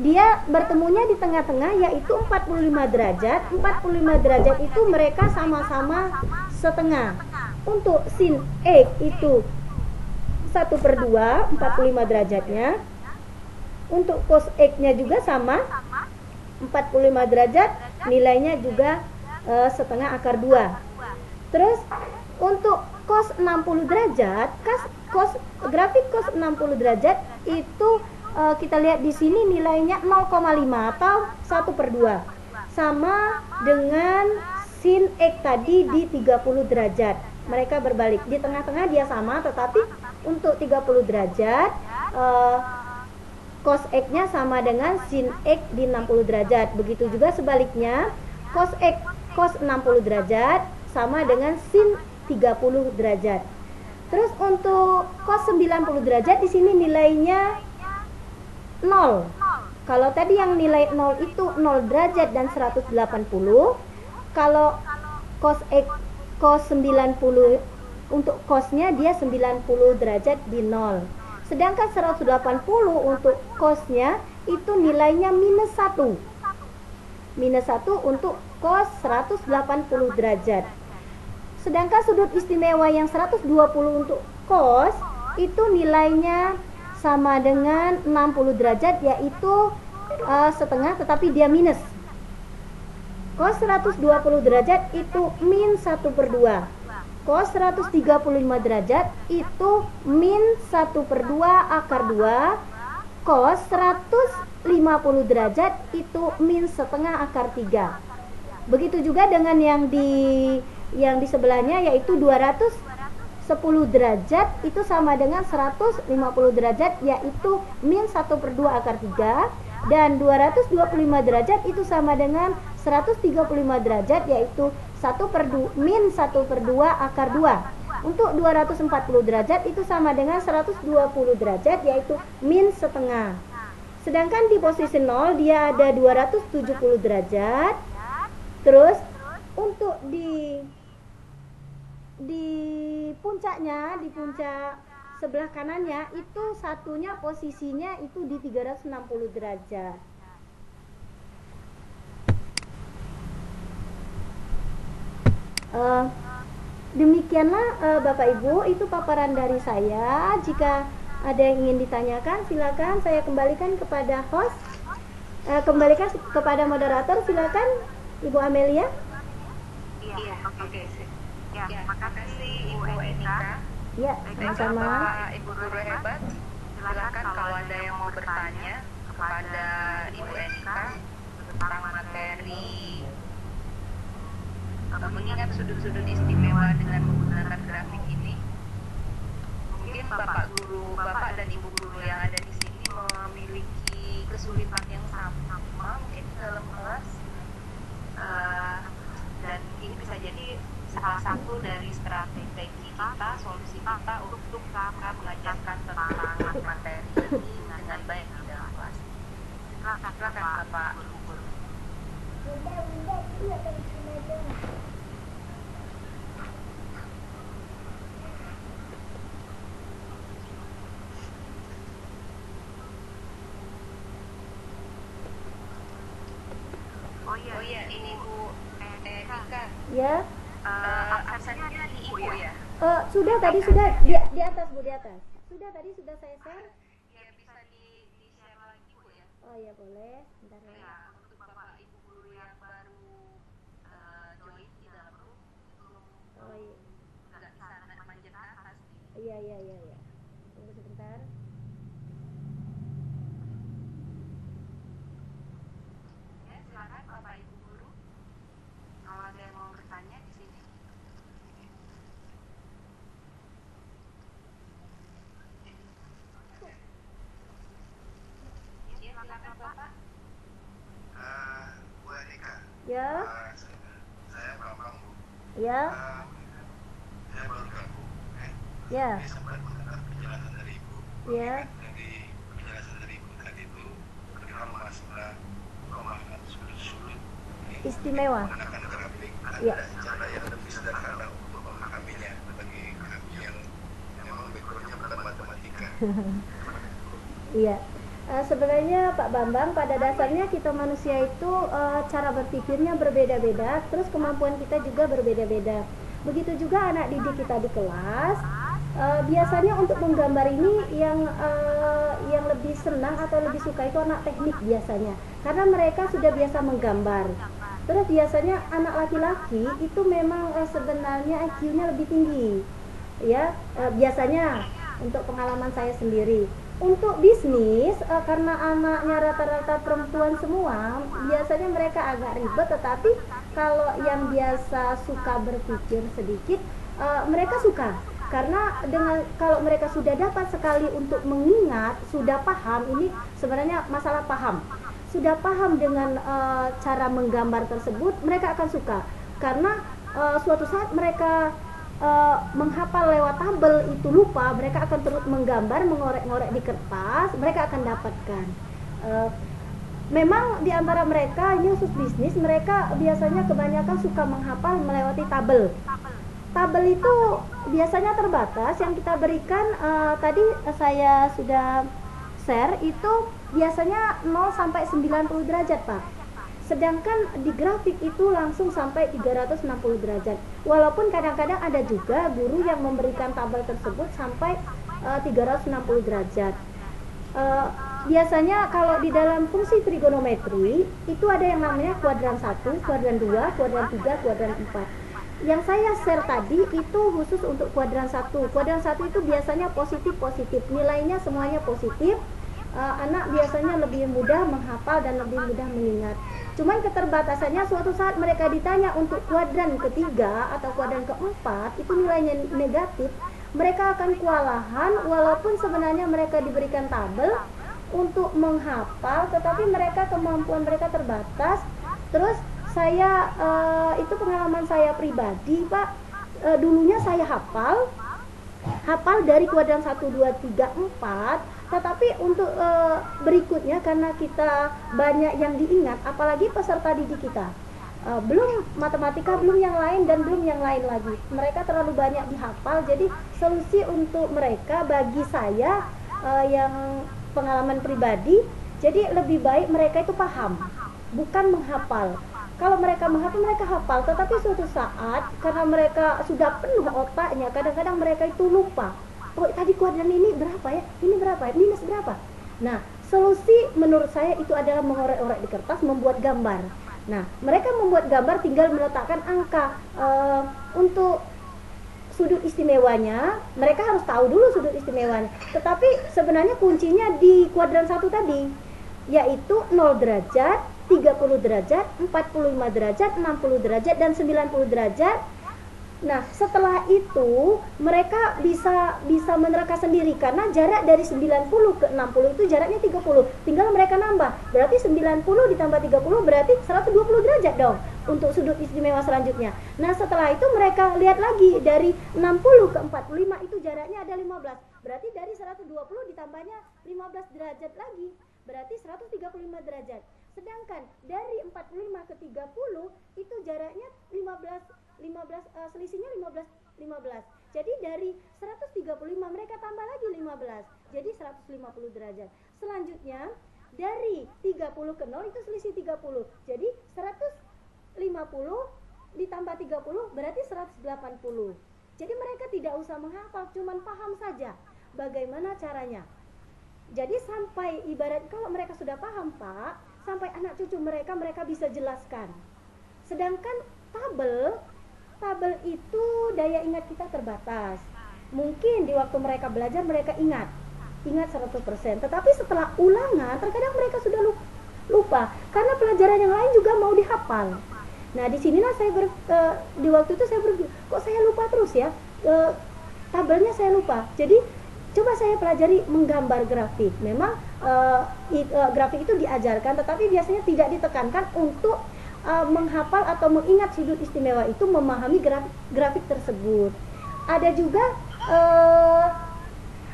Dia bertemunya di tengah-tengah yaitu 45 derajat. 45 derajat itu mereka sama-sama setengah. Untuk sin X itu 1/2 45 derajatnya. Untuk cos X-nya juga sama 45 derajat, nilainya juga setengah akar 2. Terus untuk cos 60 derajat, grafik cos 60 derajat itu kita lihat di sini nilainya 0,5 atau 1/2. Sama dengan sin X tadi di 30 derajat. Mereka berbalik. Di tengah-tengah dia sama, tetapi untuk 30 derajat cos X-nya sama dengan sin X di 60 derajat. Begitu juga sebaliknya, cos X cos 60 derajat sama dengan sin 30 derajat. Terus untuk cos 90 derajat di sini nilainya 0. Kalau tadi yang nilai 0 itu 0 derajat dan 180. Kalau cos X cos 90 untuk cosnya dia 90 derajat di 0. Sedangkan 180 untuk cosnya itu nilainya minus 1. Minus 1 untuk cos 180 derajat. Sedangkan sudut istimewa yang 120 untuk cos itu nilainya sama dengan 60 derajat yaitu setengah tetapi dia minus. Cos 120 derajat itu min 1/2. Cos 135 derajat itu min 1/2 akar 2. Cos 150 derajat itu min setengah akar 3. Begitu juga dengan yang di sebelahnya yaitu 210 derajat itu sama dengan 150 derajat yaitu min 1/2 akar 3. Dan 225 derajat itu sama dengan 135 derajat yaitu min 1/2 akar 2. Untuk 240 derajat itu sama dengan 120 derajat yaitu min setengah. Sedangkan di posisi 0 dia ada 270 derajat. Terus untuk di puncaknya, di puncak sebelah kanannya itu satunya posisinya itu di 360 derajat. Demikianlah Bapak Ibu, itu paparan dari saya. Jika ada yang ingin ditanyakan, silakan saya kembalikan kepada host, kembalikan kepada moderator. Silakan Ibu Amelia. Iya, oke. Ya, makasih Ibu Enika. Ya, sama-sama. Bapak Ibu guru hebat, silakan kalau ada yang mau bertanya kepada Ibu Enika tentang materi mengingat sudut-sudut istimewa dengan menggunakan grafik ini. Mungkin Bapak dan Ibu guru yang ada di sini memiliki kesulitan yang sama mungkin dalam kelas. Dan ini bisa jadi salah satu dari strategi kita, solusi kita untuk mengajarkan tentang materi ini dengan baik di dalam kelas. Silakan Bapak Ibu guru. Oh iya, ini Bu Enika. Ya. Absennya di Ibu ya? Sudah tadi sudah di atas Bu, di atas. Sudah tadi sudah saya share. Ya bisa di-share lagi Bu ya. Oh ya boleh. Bentar ya. Ya, untuk Bapak Ibu guru yang baru join di dalam room itu Oh iya. nggak bisa manjat ke atas nih. Iya. Tunggu sebentar. Ya, silakan Bapak Ibu guru. Kalau ada yang mau bertanya di sini. Ya, silakan Bapak. Bu Enika, Ya. saya Bambang Bu. Ya. Saya baru gabung. Ya. Saya sempat mendengar penjelasan dari Ibu. Ya. Dari penjelasan dari Ibu tadi itu ketika masalah pemahaman sudut-sudut ini Istimewa. menggunakan grafik Ya. ada cara yang lebih sederhana untuk memahaminya bagi kami yang memang backgroundnya bukan matematika. Iya. Sebenarnya Pak Bambang, pada dasarnya kita manusia itu cara berpikirnya berbeda-beda, terus kemampuan kita juga berbeda-beda. Begitu juga anak didik kita di kelas. Biasanya untuk menggambar ini yang lebih senang atau lebih suka itu anak teknik biasanya, karena mereka sudah biasa menggambar. Terus biasanya anak laki-laki itu memang sebenarnya IQ-nya lebih tinggi, ya. Biasanya untuk pengalaman saya sendiri. Untuk bisnis, karena anaknya rata-rata perempuan semua, biasanya mereka agak ribet, tetapi kalau yang biasa suka berpikir sedikit, mereka suka. Karena kalau mereka sudah dapat sekali untuk mengingat, sudah paham, ini sebenarnya masalah paham. Sudah paham dengan cara menggambar tersebut, mereka akan suka. Karena suatu saat mereka menghafal lewat tabel itu lupa, mereka akan terus menggambar, mengorek-ngorek di kertas, mereka akan dapatkan. Memang di antara mereka, ini khusus bisnis, mereka biasanya kebanyakan suka menghafal melewati tabel. Tabel itu biasanya terbatas, yang kita berikan tadi saya sudah share, itu biasanya 0 sampai 90 derajat Pak. Sedangkan di grafik itu langsung sampai 360 derajat. Walaupun kadang-kadang ada juga guru yang memberikan tabel tersebut sampai 360 derajat. Biasanya kalau di dalam fungsi trigonometri itu ada yang namanya kuadran 1, kuadran 2, kuadran 3, kuadran 4. Yang saya share tadi itu khusus untuk kuadran 1. Kuadran 1 itu biasanya positif-positif, nilainya semuanya positif. Anak biasanya lebih mudah menghafal dan lebih mudah mengingat. Cuman keterbatasannya suatu saat mereka ditanya untuk kuadran ketiga atau kuadran keempat, itu nilainya negatif, mereka akan kewalahan walaupun sebenarnya mereka diberikan tabel untuk menghafal, tetapi kemampuan mereka terbatas. Terus saya itu pengalaman saya pribadi Pak, dulunya saya hafal dari kuadran 1, 2, 3, 4, tetapi untuk berikutnya karena kita banyak yang diingat, apalagi peserta didik kita, belum matematika, belum yang lain dan belum yang lain lagi, mereka terlalu banyak dihafal. Jadi solusi untuk mereka, bagi saya yang pengalaman pribadi, jadi lebih baik mereka itu paham, bukan menghafal. Kalau mereka menghafal, mereka hafal, tetapi suatu saat karena mereka sudah penuh otaknya, kadang-kadang mereka itu lupa. Oh, tadi kuadran ini berapa ya? Ini berapa? Minus berapa? Nah, solusi menurut saya itu adalah mengorek-orek di kertas, membuat gambar. Nah, mereka membuat gambar tinggal meletakkan angka. Untuk sudut istimewanya, mereka harus tahu dulu sudut istimewanya. Tetapi sebenarnya kuncinya di kuadran 1 tadi, yaitu 0 derajat, 30 derajat, 45 derajat, 60 derajat, dan 90 derajat. Nah, setelah itu mereka bisa menerka sendiri karena jarak dari 90 ke 60 itu jaraknya 30. Tinggal mereka nambah. Berarti 90 ditambah 30 berarti 120 derajat dong untuk sudut istimewa selanjutnya. Nah, setelah itu mereka lihat lagi dari 60 ke 45 itu jaraknya ada 15. Berarti dari 120 ditambahnya 15 derajat lagi. Berarti 135 derajat. Sedangkan dari 45 ke 30 itu jaraknya 15 selisihnya 15. Jadi dari 135 mereka tambah lagi 15. Jadi 150 derajat. Selanjutnya dari 30 ke 0 itu selisih 30. Jadi 150 ditambah 30 berarti 180. Jadi mereka tidak usah menghafal, cuman paham saja bagaimana caranya. Jadi sampai ibarat kalau mereka sudah paham, Pak, sampai anak cucu mereka bisa jelaskan. Sedangkan tabel itu daya ingat kita terbatas. Mungkin di waktu mereka belajar mereka ingat 100%. Tetapi setelah ulangan terkadang mereka sudah lupa karena pelajaran yang lain juga mau dihafal. Nah, di sinilah saya di waktu itu saya berpikir, kok saya lupa terus ya? Tabelnya saya lupa. Jadi coba saya pelajari menggambar grafik. Memang grafik itu diajarkan, tetapi biasanya tidak ditekankan untuk menghafal atau mengingat sudut istimewa itu, memahami grafik tersebut. Ada juga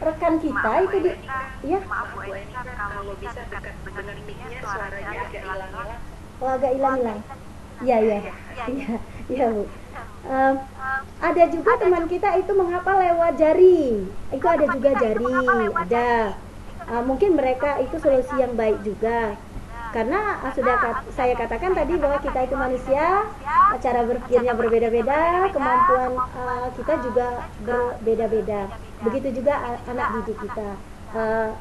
rekan kita itu ya. Maaf Bu Enika, kalau bisa dekat dengan mic-nya suaranya agak hilang-hilang. Oh, agak hilang-hilang. Iya Bu. Ada juga teman kita itu menghafal lewat jari. Itu ada juga jari, ada. Mungkin mereka itu solusi yang baik juga. Karena saya katakan tadi bahwa kita itu manusia, cara berpikirnya berbeda-beda, kemampuan kita juga berbeda-beda. Begitu juga anak didik kita.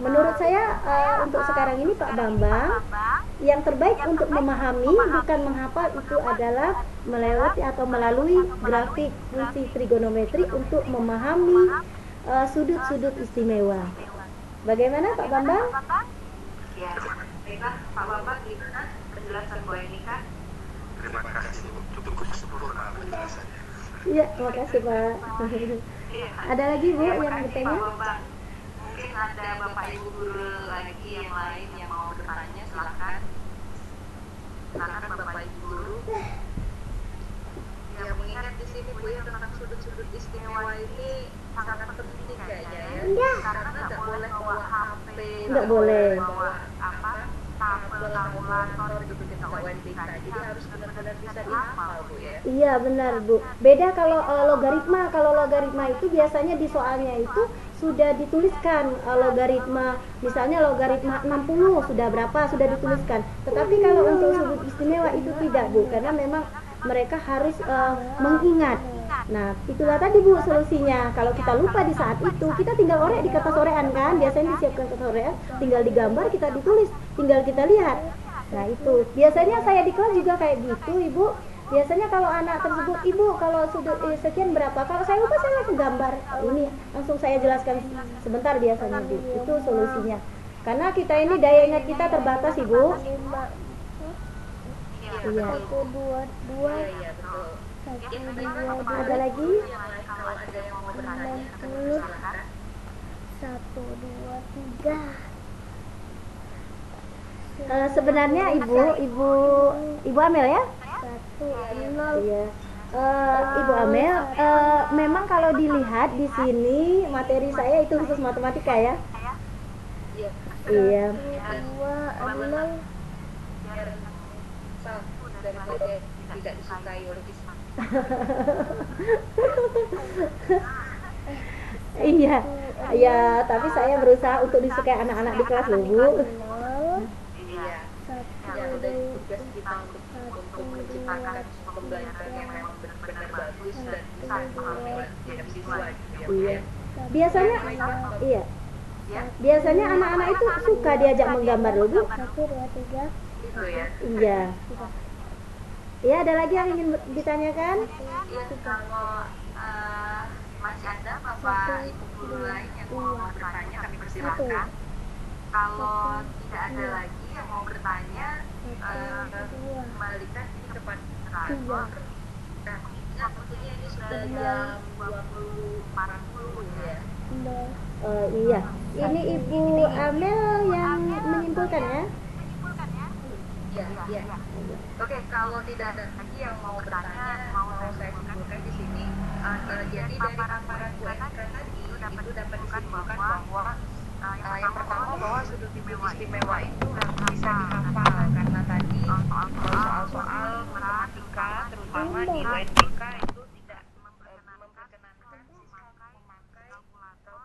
Menurut saya untuk sekarang ini Pak Bambang, yang terbaik untuk memahami bukan menghafal, itu adalah melewati atau melalui grafik fungsi trigonometri untuk memahami sudut-sudut istimewa. Bagaimana Pak Bambang? Ya, baiklah Pak Bambang, gimana penjelasan Bu Enika? Terima kasih Bu, cukup sempurna penjelasannya. Iya, terima kasih Pak. Ada lagi Bu yang Pak bertanya? Bambang. Mungkin ada Bapak Ibu guru lagi yang lain yang mau bertanya, silakan. Silakan Bapak Ibu guru. Ya, mengingat di sini Bu ya, tentang sudut-sudut istimewa ini sangat penting kayaknya ya. Karena nggak boleh bawa HP, Nggak boleh. bawa tabel, kalkulator gitu kita UNBK. Jadi harus benar-benar bisa dihafal Bu ya. Iya benar Bu. Beda kalau logaritma. Kalau logaritma itu biasanya di soalnya itu sudah dituliskan logaritma. Misalnya logaritma 60 sudah berapa, sudah dituliskan. Tetapi kalau untuk sudut istimewa itu tidak Bu, karena memang mereka harus mengingat. Nah, itulah tadi Bu solusinya. Kalau kita lupa di saat itu, kita tinggal orek di kertas orekan kan. Biasanya disiapkan kertas orekan, tinggal digambar, kita ditulis, tinggal kita lihat. Nah, itu. Biasanya saya di kelas juga kayak gitu, Ibu. Biasanya kalau anak tersebut, Ibu kalau sudut sekian berapa? Kalau saya lupa, saya langsung gambar. Ini langsung saya jelaskan sebentar biasanya, Bu. Itu solusinya. Karena kita ini daya ingat kita terbatas, Ibu. Iya. 1, 2, 2, Iya, betul. 1, 2, Ada lagi? Yang lain kalau ada yang mau bertanya, 90, silakan. 1, 2, 3. Sebenarnya Ibu Amel ya? 1, 0. Iya. Ibu Amel, memang kalau dilihat di sini materi saya itu khusus matematika ya. Iya. Iya. 2, 0. Biar satu daripada tidak disukai oleh Islam. Iya. Iya, tapi saya berusaha untuk disukai anak-anak di kelas loh, Bu. 0, Iya. 1, Ya, udah tugas kita untuk menciptakan dua, pembelajaran yang memang benar-benar bagus dan bisa dipahami oleh setiap siswa gitu ya Bu Iya. ya. Biasanya iya. Biasanya anak-anak itu suka diajak menggambar loh, Bu. 1, 2, 3, Gitu ya. Iya. Iya, ada lagi yang ingin ditanyakan? Iya, kalau masih ada Bapak Ibu guru lain yang mau bertanya, kami persilahkan. Kalau tidak ada lagi yang mau bertanya, kembalikan ini kepada moderator. Dan sepertinya ini sudah jam 20.40 ya. Iya. Ini Ibu Amel yang menyimpulkan ya? Iya, iya. Oke, kalau tidak ada lagi yang mau bertanya, mau saya simpulkan di sini. Jadi dari paparan Bu Erika tadi itu dapat disimpulkan bahwa yang pertama bahwa sudut istimewa itu harus bisa dihafal karena tadi soal-soal matematika terutama di UNBK itu tidak memperkenankan siswa memakai kalkulator,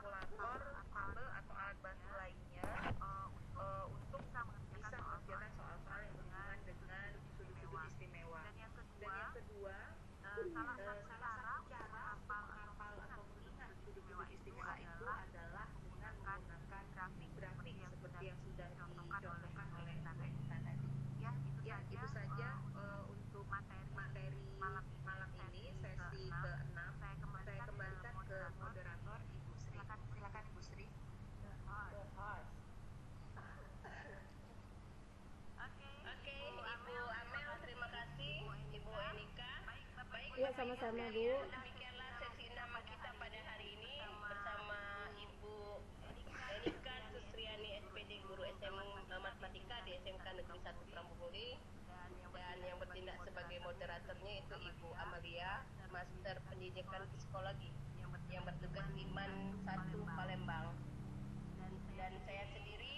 tabel atau alat bantu lainnya untuk bisa mengerjakan soal-soal yang berhubungan dengan sudut-sudut istimewa. Dan yang kedua, salah satu cara menghafal atau mengingat sudut-sudut istimewa itu adalah dengan menggunakan grafik seperti yang sudah dicontohkan oleh Bu Eka tadi. Ya, itu saja untuk materi malam ini sesi ke-6. Saya kembalikan ke moderator Ibu Sri. Silakan Ibu Sri. Oke, Ibu Amel, terima kasih. Ibu Enika. Baik, Iya, sama-sama, Bu. demikianlah sesi 6 kita pada hari ini bersama Ibu Enika Sustriani SPD Guru Matematika di SMK Negeri 1 Pramuguri, dan yang bertindak sebagai moderatornya itu Ibu Amalia, Master Pendidikan Psikologi yang bertugas di MAN 1 Palembang. Dan saya sendiri,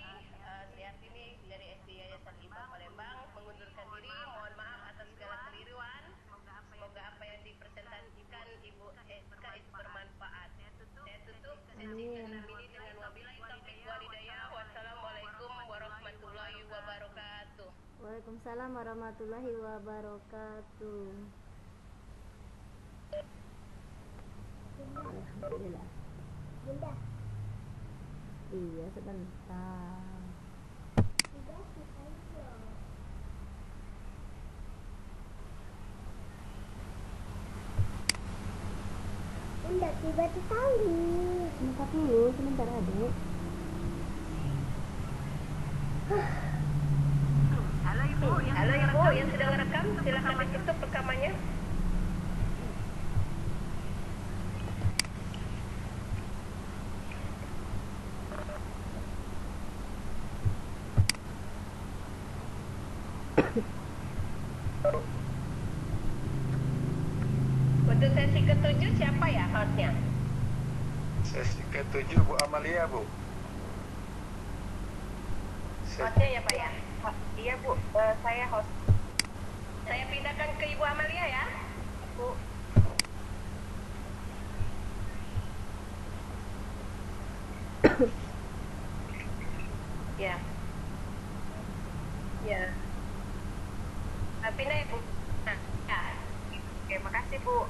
Sriatini dari SD Yayasan IPA Palembang, mengundurkan diri. Mohon maaf atas segala keliruan. Semoga apa yang dipresentasikan Ibu Eka itu bermanfaat. Saya tutup sesi ke-6 ini dengan wabillahi taufiq wal hidayah. Wassalamualaikum warahmatullahi wabarakatuh. Waalaikumsalam warahmatullahi wabarakatuh. Alhamdulillah. Bunda, Iya, sebentar. Bunda kita yuk. Bunda tiba-tiba kali. Sebentar dulu, sebentar Adik. Halo Ibu, yang sedang merekam, silakan ditutup rekamannya. Untuk sesi ke-7 siapa ya hostnya? Sesi ke-7 Bu Amalia, Bu. Hostnya ya Pak ya? Iya Bu, saya host. Saya pindahkan ke Ibu Amalia ya, Bu. Ya. Ya. Pindah ya Bu. Nah, ya. Oke, makasih Bu.